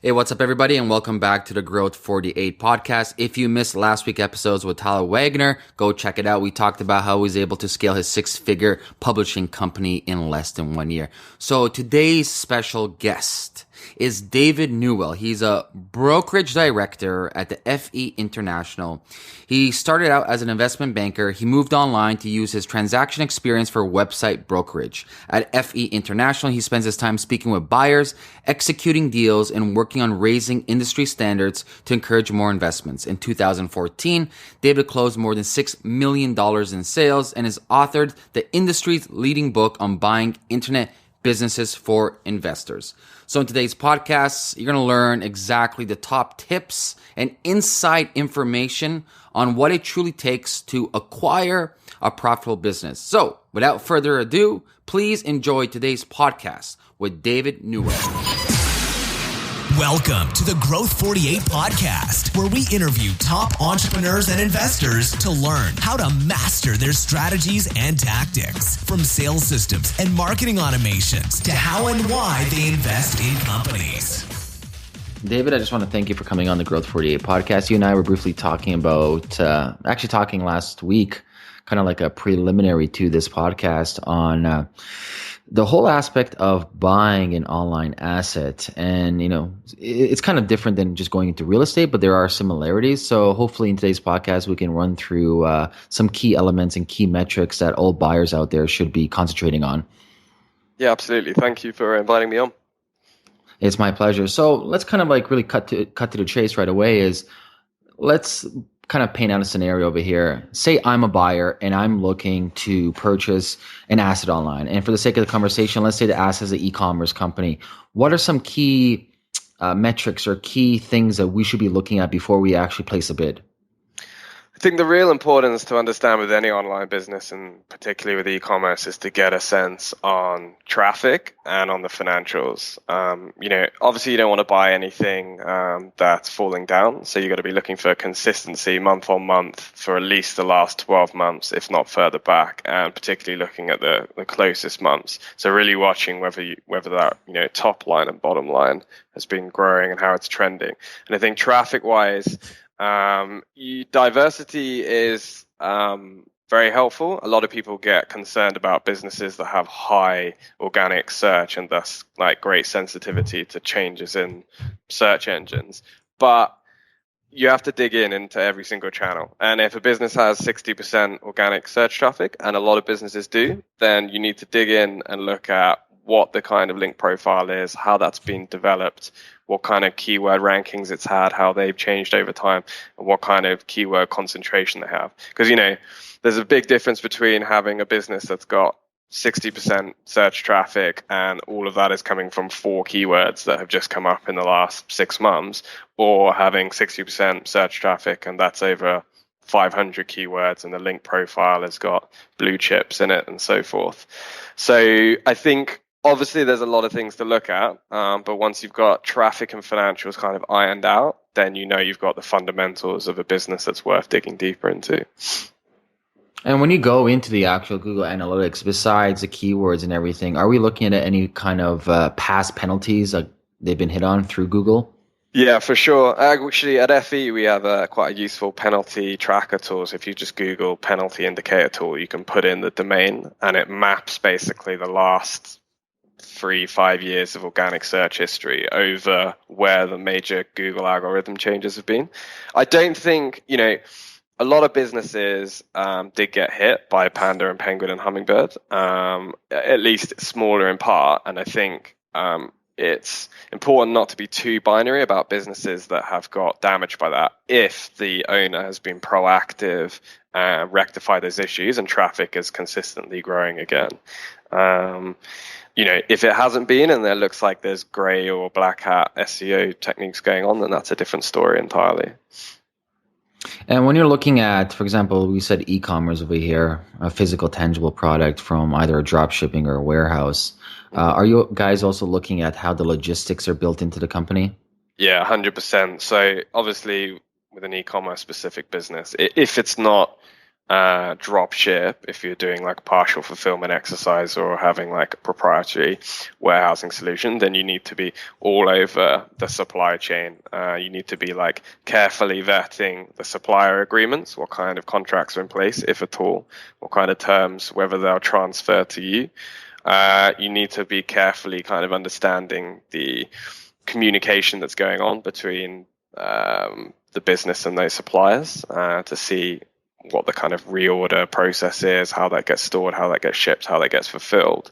Hey, what's up, everybody, and welcome back to the Growth 48 podcast. If you missed last week's episodes with Tyler Wagner, go check it out. We talked about how he was able to scale his six-figure publishing company in less than 1 year. So today's special guest is David Newell. He's a brokerage director at the FE International. He started out as an investment banker. He moved online to use his transaction experience for website brokerage. At FE International, he spends his time speaking with buyers, executing deals, and working on raising industry standards to encourage more investments. In 2014, David closed more than $6 million in sales and has authored the industry's leading book on buying internet businesses for investors. So in today's podcast, you're going to learn exactly the top tips and inside information on what it truly takes to acquire a profitable business. So without further ado, please enjoy today's podcast with David Newell. Welcome to the Growth 48 podcast, where we interview top entrepreneurs and investors to learn how to master their strategies and tactics, from sales systems and marketing automations to how and why they invest in companies. David, I just want to thank you for coming on the Growth 48 podcast. You and I were briefly talking about, talking last week, kind of like a preliminary to this podcast on the whole aspect of buying an online asset. And, you know, it's kind of different than just going into real estate, but there are similarities. So hopefully in today's podcast, we can run through some key elements and key metrics that all buyers out there should be concentrating on. Yeah, absolutely. Thank you for inviting me on. It's my pleasure. So let's kind of like really cut to the chase right away. Let's kind of paint out a scenario over here. Say I'm a buyer and I'm looking to purchase an asset online. And for the sake of the conversation, let's say the asset is an e-commerce company. What are some key metrics or key things that we should be looking at before we actually place a bid? I think the real importance to understand with any online business, and particularly with e-commerce, is to get a sense on traffic and on the financials. Obviously you don't want to buy anything that's falling down. So you've got to be looking for consistency month on month for at least the last 12 months, if not further back, and particularly looking at the closest months. So really watching whether that, top line and bottom line has been growing and how it's trending. And I think traffic wise, diversity is very helpful. A lot of people get concerned about businesses that have high organic search and thus like great sensitivity to changes in search engines. But you have to dig into every single channel. And if a business has 60% organic search traffic, and a lot of businesses do, then you need to dig in and look at what the kind of link profile is, how that's been developed, what kind of keyword rankings it's had, how they've changed over time, and what kind of keyword concentration they have. Because, there's a big difference between having a business that's got 60% search traffic and all of that is coming from 4 keywords that have just come up in the last 6 months, or having 60% search traffic and that's over 500 keywords and the link profile has got blue chips in it and so forth. So I think obviously there's a lot of things to look at, but once you've got traffic and financials kind of ironed out, then you've got the fundamentals of a business that's worth digging deeper into. And when you go into the actual Google Analytics, besides the keywords and everything, are we looking at any kind of past penalties like they've been hit on through Google? Yeah, for sure. Actually, at FE, we have quite a useful penalty tracker tool. So if you just Google penalty indicator tool, you can put in the domain and it maps basically the last 3-5 years of organic search history over where the major Google algorithm changes have been. I don't think, a lot of businesses did get hit by Panda and Penguin and Hummingbird, at least smaller in part. And I think it's important not to be too binary about businesses that have got damaged by that if the owner has been proactive and rectified those issues and traffic is consistently growing again. If it hasn't been and there looks like there's gray or black hat SEO techniques going on, then that's a different story entirely. And when you're looking at, for example, we said e-commerce over here, a physical, tangible product from either a drop shipping or a warehouse, are you guys also looking at how the logistics are built into the company? Yeah, 100%. So obviously with an e-commerce specific business, if it's not drop ship, if you're doing like a partial fulfillment exercise or having like a proprietary warehousing solution, then you need to be all over the supply chain. You need to be like carefully vetting the supplier agreements, what kind of contracts are in place, if at all, what kind of terms, whether they'll transfer to you. You need to be carefully kind of understanding the communication that's going on between the business and those suppliers to see what the kind of reorder process is, how that gets stored, how that gets shipped, how that gets fulfilled.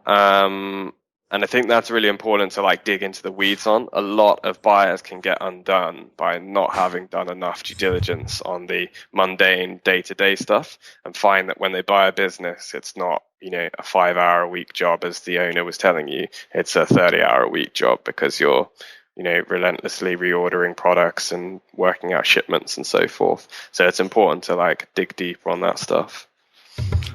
And I think that's really important to like dig into the weeds on. A lot of buyers can get undone by not having done enough due diligence on the mundane day-to-day stuff, and find that when they buy a business, it's not, a 5-hour-a-week job as the owner was telling you. It's a 30-hour-a-week job because you're relentlessly reordering products and working out shipments and so forth. So it's important to like dig deeper on that stuff.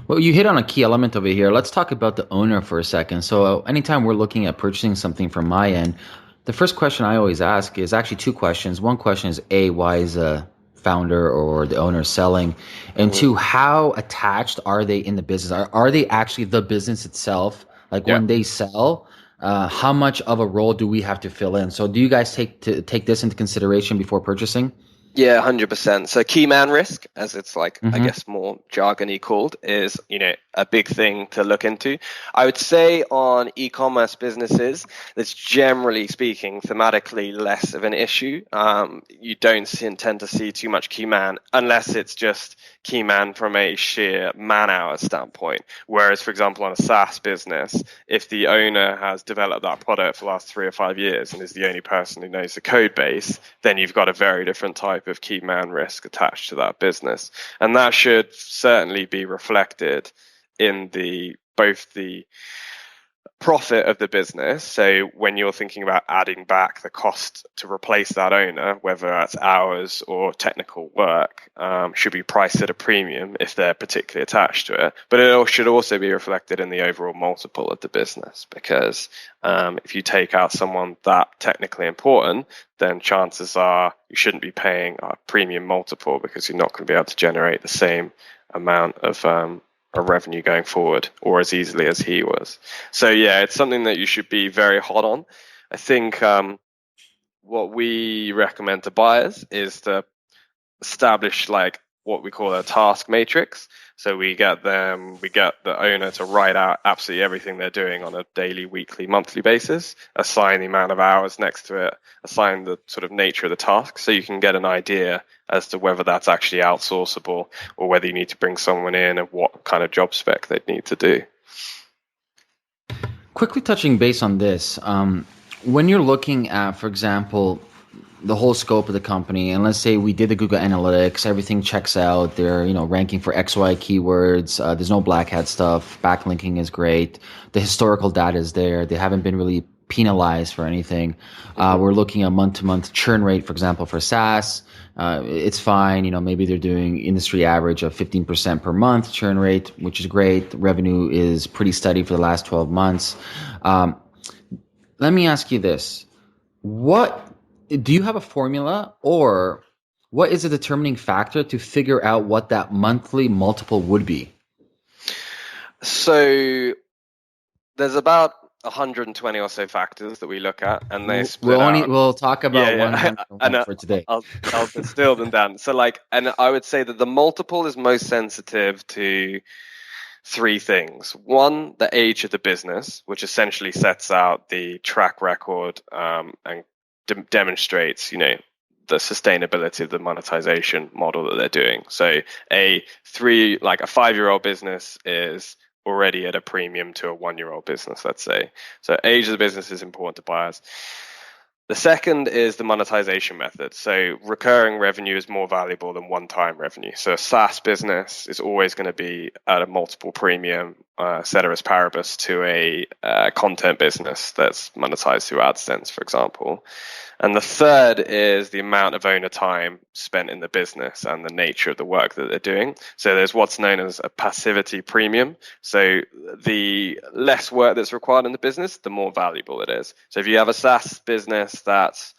Well, you hit on a key element over here. Let's talk about the owner for a second. So anytime we're looking at purchasing something from my end, the first question I always ask is actually two questions. One question is, A, why is a founder or the owner selling? And two, how attached are they in the business? Are they actually the business itself? Like when they sell, how much of a role do we have to fill in? So do you guys take this into consideration before purchasing? Yeah, 100%. So key man risk, as it's like, I guess more jargony called, is, a big thing to look into. I would say on e-commerce businesses, that's generally speaking, thematically less of an issue. You don't tend to see too much key man unless it's just key man from a sheer man hour standpoint. Whereas, for example, on a SaaS business, if the owner has developed that product for the last 3 or 5 years and is the only person who knows the code base, then you've got a very different type of key man risk attached to that business. And that should certainly be reflected in both the profit of the business. So when you're thinking about adding back the cost to replace that owner, whether that's hours or technical work, should be priced at a premium if they're particularly attached to it. But it should also be reflected in the overall multiple of the business, because if you take out someone that technically important, then chances are you shouldn't be paying a premium multiple, because you're not going to be able to generate the same amount of revenue going forward, or as easily as he was. So yeah, it's something that you should be very hot on. I think what we recommend to buyers is to establish like what we call a task matrix. So we get the owner to write out absolutely everything they're doing on a daily, weekly, monthly basis, assign the amount of hours next to it, assign the sort of nature of the task, so you can get an idea as to whether that's actually outsourceable or whether you need to bring someone in and what kind of job spec they'd need to do. Quickly touching base on this, when you're looking at, for example, the whole scope of the company, and let's say we did the Google Analytics, everything checks out, they're ranking for XY keywords, there's no black hat stuff, backlinking is great, the historical data is there, they haven't been really penalized for anything. We're looking at month-to-month churn rate, for example, for SaaS. It's fine. Maybe they're doing industry average of 15% per month churn rate, which is great. Revenue is pretty steady for the last 12 months. Let me ask you this. Do you have a formula, or what is a determining factor to figure out what that monthly multiple would be? So there's about 120 or so factors that we look at, and they split out. We'll talk about one for today. I'll distill them down. So and I would say that the multiple is most sensitive to 3 things. One, the age of the business, which essentially sets out the track record and demonstrates, the sustainability of the monetization model that they're doing. So a 5-year-old business is already at a premium to a 1-year-old business, let's say. So age of the business is important to buyers. The second is the monetization method. So recurring revenue is more valuable than one-time revenue. So a SaaS business is always going to be at a multiple premium, ceteris paribus, to a content business that's monetized through AdSense, for example. And the third is the amount of owner time spent in the business and the nature of the work that they're doing. So there's what's known as a passivity premium. So the less work that's required in the business, the more valuable it is. So if you have a SaaS business that's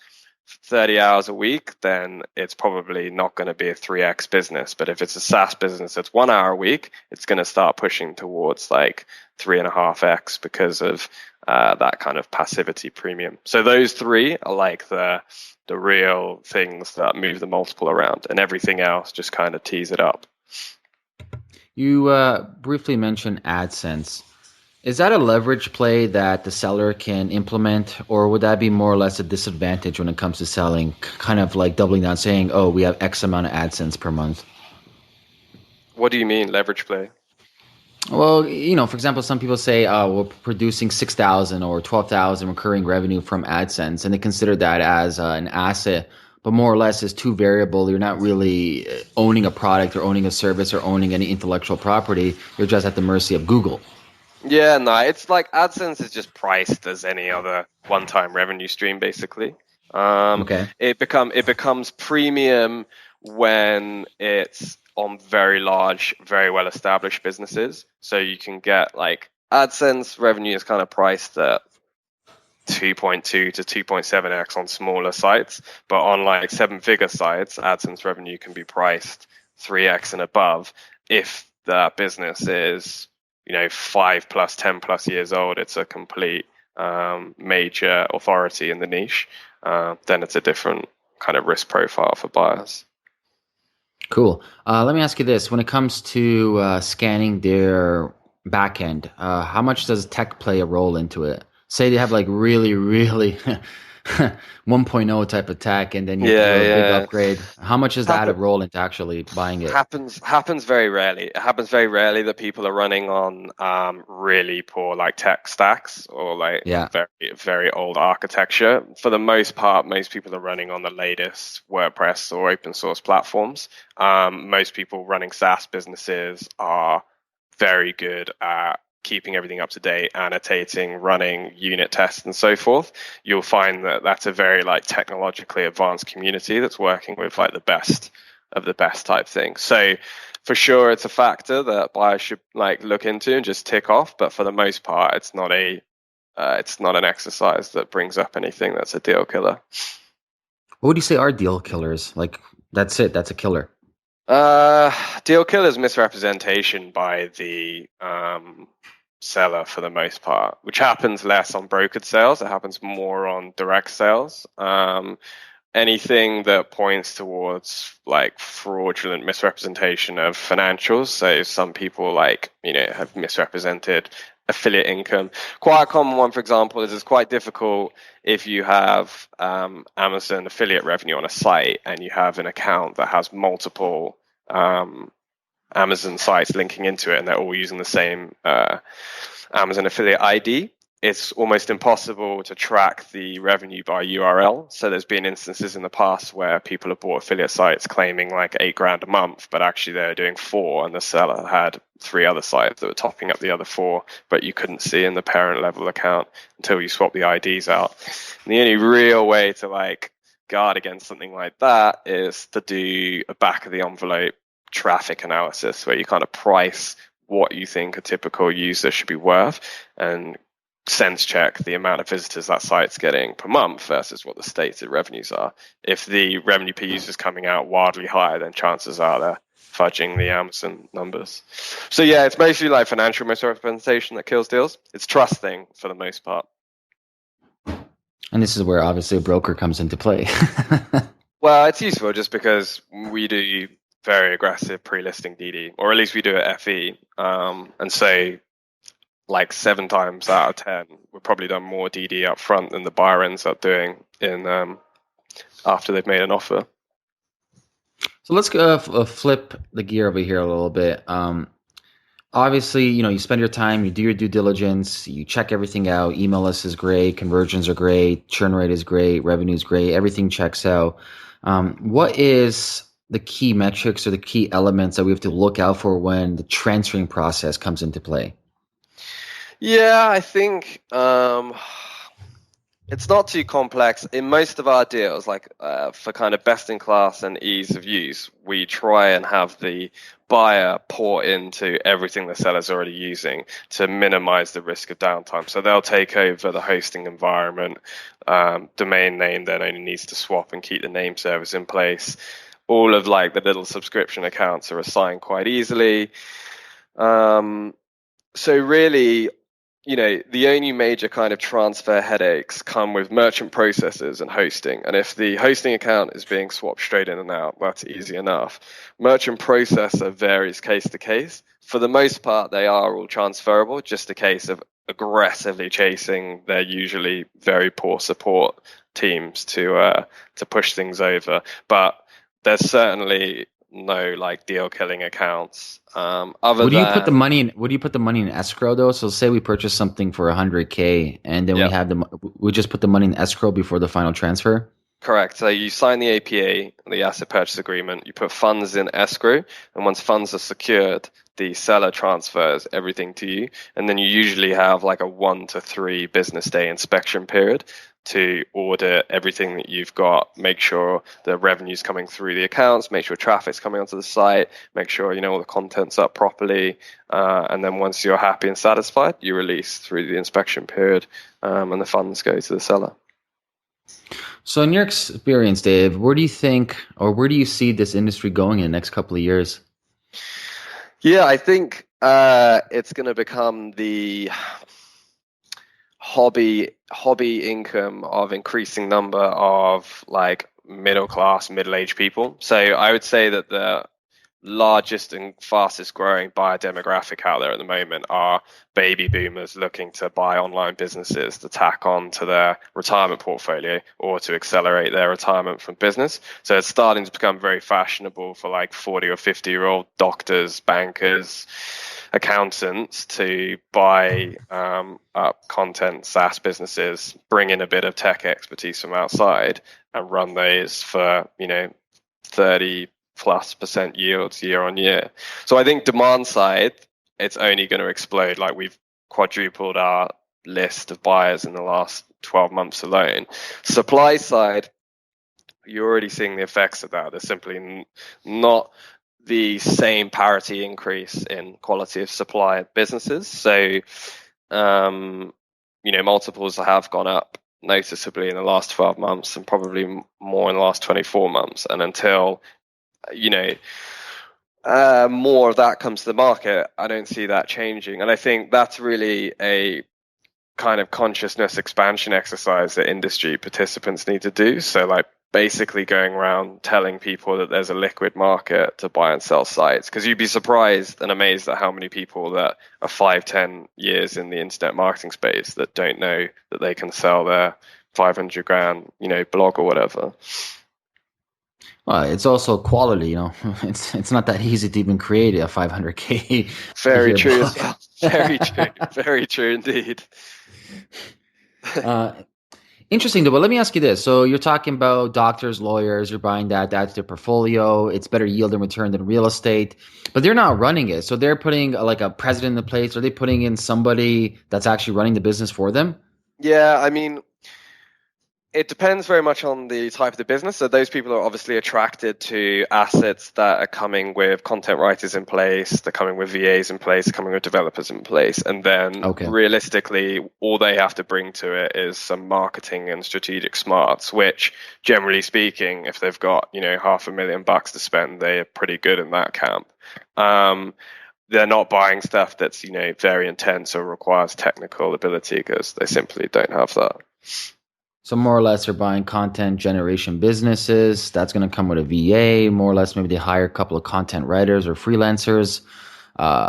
30 hours a week, then it's probably not going to be a 3x business. But if it's a SaaS business that's 1 hour a week, it's going to start pushing towards like 3.5x because of that kind of passivity premium. So those three are like the real things that move the multiple around, and everything else just kind of tees it up. You briefly mentioned AdSense. Is that a leverage play that the seller can implement, or would that be more or less a disadvantage when it comes to selling, kind of like doubling down, saying, oh, we have X amount of AdSense per month? What do you mean leverage play? Well, for example, some people say, we're producing 6,000 or 12,000 recurring revenue from AdSense, and they consider that as an asset, but more or less is too variable. You're not really owning a product or owning a service or owning any intellectual property. You're just at the mercy of Google. Yeah, no, it's like AdSense is just priced as any other one-time revenue stream, basically. Okay. It becomes premium when it's on very large, very well-established businesses. So you can get like AdSense revenue is kind of priced at 2.2 to 2.7x on smaller sites, but on like seven-figure sites, AdSense revenue can be priced 3x and above if that business is 5 plus 10 plus years old. It's a complete major authority in the niche. Then it's a different kind of risk profile for buyers. Cool. Let me ask you this: when it comes to scanning their backend, how much does tech play a role into it? Say they have like really, really 1.0 type of tech, and then you do a big upgrade. How much is that a role into actually buying it? Happens very rarely. It happens very rarely that people are running on really poor like tech stacks or like very, very old architecture. For the most part, most people are running on the latest WordPress or open source platforms. Most people running SaaS businesses are very good at keeping everything up to date, annotating, running unit tests, and so forth. You'll find that that's a very like technologically advanced community that's working with like the best of the best type thing. So for sure, it's a factor that buyers should like look into and just tick off. But for the most part, it's not an exercise that brings up anything that's a deal killer. What would you say are deal killers? Like that's it. That's a killer. Deal killer is misrepresentation by the seller for the most part, which happens less on brokered sales. It happens more on direct sales. Anything that points towards like fraudulent misrepresentation of financials. So some people have misrepresented affiliate income. Quite a common one, for example, is it's quite difficult if you have Amazon affiliate revenue on a site and you have an account that has multiple Amazon sites linking into it and they're all using the same Amazon affiliate ID. It's almost impossible to track the revenue by URL. So there's been instances in the past where people have bought affiliate sites claiming like $8,000 a month, but actually they're doing 4, and the seller had 3 other sites that were topping up the other 4, but you couldn't see in the parent level account until you swap the IDs out. And the only real way to like guard against something like that is to do a back of the envelope traffic analysis where you kind of price what you think a typical user should be worth and sense check the amount of visitors that site's getting per month versus what the stated revenues are. If the revenue per user is coming out wildly higher, then chances are they're fudging the Amazon numbers. So yeah, it's mostly like financial misrepresentation that kills deals. It's trust thing for the most part. And this is where obviously a broker comes into play. Well, it's useful just because we do very aggressive pre-listing DD, or at least we do it FE. And so like 7 times out of 10, we've probably done more DD up front than the buyer ends up doing in after they've made an offer. So let's flip the gear over here a little bit. Obviously, you spend your time, you do your due diligence, you check everything out. Email list is great, conversions are great, churn rate is great, revenue is great, everything checks out. What is the key metrics or the key elements that we have to look out for when the transferring process comes into play? Yeah, I think It's not too complex. In most of our deals, like for kind of best in class and ease of use, we try and have the buyer pour into everything the seller's already using to minimize the risk of downtime. So they'll take over the hosting environment. Domain name then only needs to swap and keep the name service in place. All of like the little subscription accounts are assigned quite easily. So really, the only major kind of transfer headaches come with merchant processors and hosting. And if the hosting account is being swapped straight in and out, that's easy enough. Merchant processor varies case to case. For the most part, they are all transferable, just a case of aggressively chasing their usually very poor support teams to push things over. But there's certainly no like deal killing accounts. Would you put the money in escrow though? So say we purchase something for $100K and then we just put the money in escrow before the final transfer? Correct. So you sign the APA, the asset purchase agreement, you put funds in escrow, and once funds are secured, the seller transfers everything to you. And then you usually have like a 1 to 3 business day inspection period to audit everything that you've got, make sure the revenue's coming through the accounts, make sure traffic's coming onto the site, make sure all the content's up properly, and then once you're happy and satisfied, you release through the inspection period, and the funds go to the seller. So in your experience, Dave, where do you think, or where do you see this industry going in the next couple of years? Yeah, I think it's going to become the hobby income of increasing number of like middle class, middle-aged people. So I would say that the largest and fastest growing buyer demographic out there at the moment are baby boomers looking to buy online businesses to tack on to their retirement portfolio or to accelerate their retirement from business. So it's starting to become very fashionable for like 40 or 50-year-old doctors, bankers, accountants to buy up content SaaS businesses, bring in a bit of tech expertise from outside and run those for 30+% yields year on year. So I think demand side, it's only going to explode. Like we've quadrupled our list of buyers in the last 12 months alone. Supply side, you're already seeing the effects of that. There's simply not the same parity increase in quality of supply of businesses. So, multiples have gone up noticeably in the last 12 months and probably more in the last 24 months. And until, more of that comes to the market, I don't see that changing. And I think that's really a kind of consciousness expansion exercise that industry participants need to do. So like basically going around telling people that there's a liquid market to buy and sell sites, because you'd be surprised and amazed at how many people that are 5-10 years in the internet marketing space that don't know that they can sell their 500 grand blog or whatever. Well, it's also quality, it's not that easy to even create a 500K. Very true as well. Very true. Very true indeed. Interesting though, but let me ask you this. So you're talking about doctors, lawyers, you're buying that's their portfolio. It's better yield and return than real estate, but they're not running it. So they're putting like a president in place. Are they putting in somebody that's actually running the business for them? Yeah, I mean, it depends very much on the type of the business. So those people are obviously attracted to assets that are coming with content writers in place, they're coming with VAs in place, they're coming with developers in place. And then realistically, all they have to bring to it is some marketing and strategic smarts, which generally speaking, if they've got, $500,000 to spend, they're pretty good in that camp. They're not buying stuff that's, very intense or requires technical ability because they simply don't have that. So more or less they're buying content generation businesses. That's going to come with a VA. More or less maybe they hire a couple of content writers or freelancers,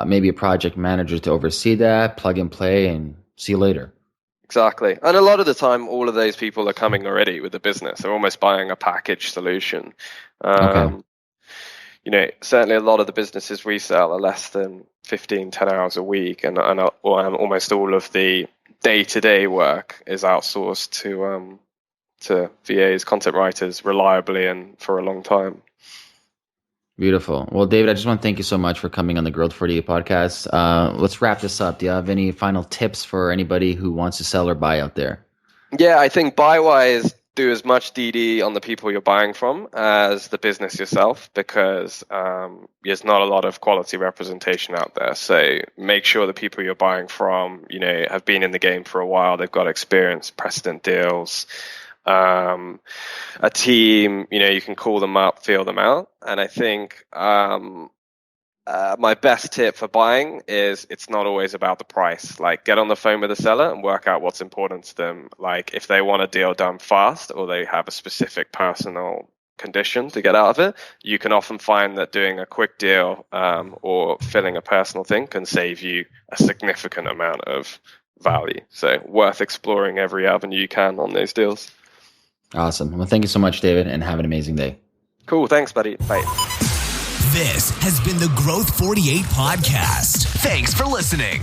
maybe a project manager to oversee that, plug and play, and see you later. Exactly. And a lot of the time, all of those people are coming already with the business. They're almost buying a package solution. Certainly a lot of the businesses we sell are less than 10 hours a week. And almost all of the day-to-day work is outsourced to VAs, content writers, reliably and for a long time. Beautiful. Well, David, I just want to thank you so much for coming on the Growth 48 podcast. Let's wrap this up. Do you have any final tips for anybody who wants to sell or buy out there? Yeah, I think buy-wise, do as much DD on the people you're buying from as the business yourself, because there's not a lot of quality representation out there. So make sure the people you're buying from, have been in the game for a while. They've got experience, precedent deals, a team. You can call them up, feel them out. And I think my best tip for buying is it's not always about the price. Like, get on the phone with the seller and work out what's important to them. Like, if they want a deal done fast or they have a specific personal condition to get out of it, you can often find that doing a quick deal or filling a personal thing can save you a significant amount of value. So worth exploring every avenue you can on those deals. Awesome. Well, thank you so much, David, and have an amazing day. Cool. Thanks, buddy. Bye. This has been the Growth 48 podcast. Thanks for listening.